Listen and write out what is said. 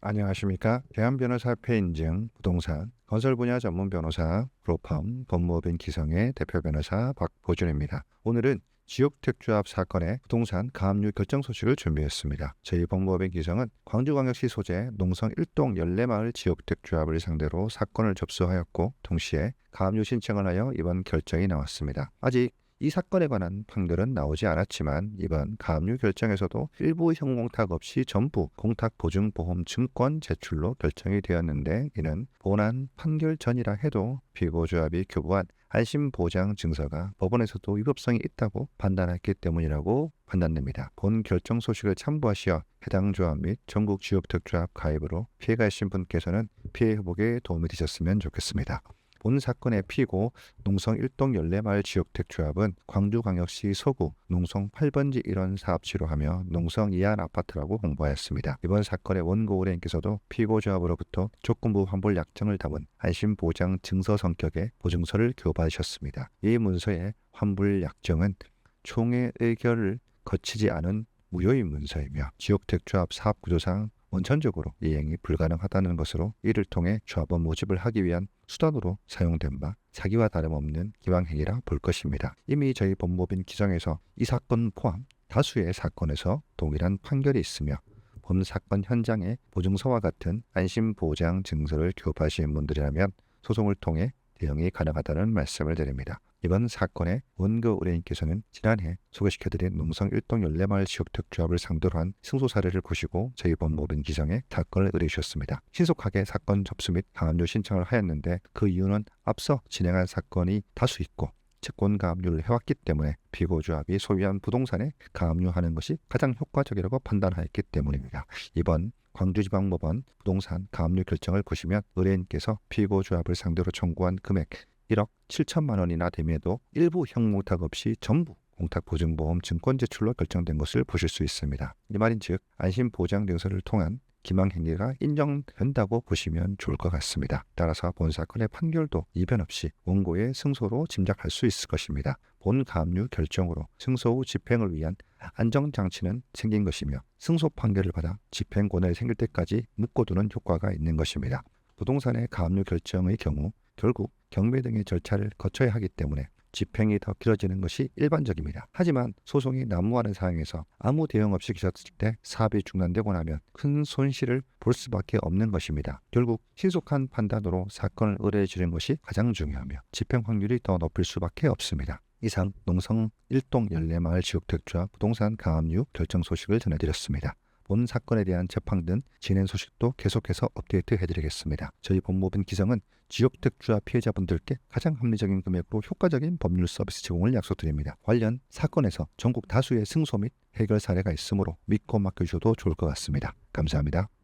안녕하십니까. 대한변호사협회 인증 부동산 건설 분야 전문 변호사 로펌 법무법인 기성의 대표 변호사 박보준입니다. 오늘은 지역택조합 사건의 부동산 가압류 결정 소식을 준비했습니다. 저희 법무법인 기성은 광주광역시 소재 농성 1동 연례마을 지역택조합을 상대로 사건을 접수하였고 동시에 가압류 신청을 하여 이번 결정이 나왔습니다. 아직 이 사건에 관한 판결은 나오지 않았지만 이번 가압류 결정에서도 일부 형공탁 없이 전부 공탁보증보험 증권 제출로 결정이 되었는데 이는 본안 판결 전이라 해도 피고조합이 교부한 안심보장 증서가 법원에서도 위법성이 있다고 판단했기 때문이라고 판단됩니다. 본 결정 소식을 참고하시어 해당 조합 및 전국 지역특조합 가입으로 피해가신 분께서는 피해 회복에 도움이 되셨으면 좋겠습니다. 본 사건의 피고 농성 1동 연례마을 지역택조합은 광주광역시 서구 농성 8번지 일원 사업지로 하며 농성 이안 아파트라고 홍보하였습니다. 이번 사건의 원고 의뢰인께서도 피고조합으로부터 조건부 환불 약정을 담은 안심보장 증서 성격의 보증서를 교부하셨습니다. 이 문서의 환불 약정은 총회 의결을 거치지 않은 무효인 문서이며 지역택조합 사업구조상 원천적으로 이행이 불가능하다는 것으로 이를 통해 조합원 모집을 하기 위한 수단으로 사용된 바 사기와 다름없는 기왕행위라 볼 것입니다. 이미 저희 법무법인 기성에서 이 사건 포함 다수의 사건에서 동일한 판결이 있으며 본 사건 현장에 보증서와 같은 안심보장 증서를 교부하신 분들이라면 소송을 통해 대응이 가능하다는 말씀을 드립니다. 이번 사건의 원고 의뢰인께서는 지난해 소개시켜드린 농성 1동 연례마을 지역택조합을 상대로 한 승소 사례를 보시고 저희 법무법인 기성에 사건을 의뢰 주셨습니다. 신속하게 사건 접수 및 가압류 신청을 하였는데 그 이유는 앞서 진행한 사건이 다수 있고 채권 가압류를 해왔기 때문에 피고조합이 소유한 부동산에 가압류하는 것이 가장 효과적이라고 판단하였기 때문입니다. 이번 광주지방법원 부동산 가압류 결정을 보시면 의뢰인께서 피고조합을 상대로 청구한 금액 1억 7천만 원이나 됨에도 일부 형무탁 없이 전부 공탁보증보험 증권 제출로 결정된 것을 보실 수 있습니다. 이 말인즉 안심보장증서를 통한 기망행위가 인정된다고 보시면 좋을 것 같습니다. 따라서 본 사건의 판결도 이변 없이 원고의 승소로 짐작할 수 있을 것입니다. 본 가압류 결정으로 승소 후 집행을 위한 안정장치는 생긴 것이며 승소 판결을 받아 집행권을 생길 때까지 묶어두는 효과가 있는 것입니다. 부동산의 가압류 결정의 경우 결국 경매 등의 절차를 거쳐야 하기 때문에 집행이 더 길어지는 것이 일반적입니다. 하지만 소송이 난무하는 상황에서 아무 대응 없이 계셨을 때 사업이 중단되고 나면 큰 손실을 볼 수밖에 없는 것입니다. 결국 신속한 판단으로 사건을 의뢰해 주는 것이 가장 중요하며 집행 확률이 더 높을 수밖에 없습니다. 이상 농성 1동 연례마을 지역택조합 부동산 가압류 결정 소식을 전해드렸습니다. 본 사건에 대한 재판 등 진행 소식도 계속해서 업데이트 해드리겠습니다. 저희 법무법인 기성은 지역택조합 피해자분들께 가장 합리적인 금액으로 효과적인 법률 서비스 제공을 약속드립니다. 관련 사건에서 전국 다수의 승소 및 해결 사례가 있으므로 믿고 맡겨주셔도 좋을 것 같습니다. 감사합니다.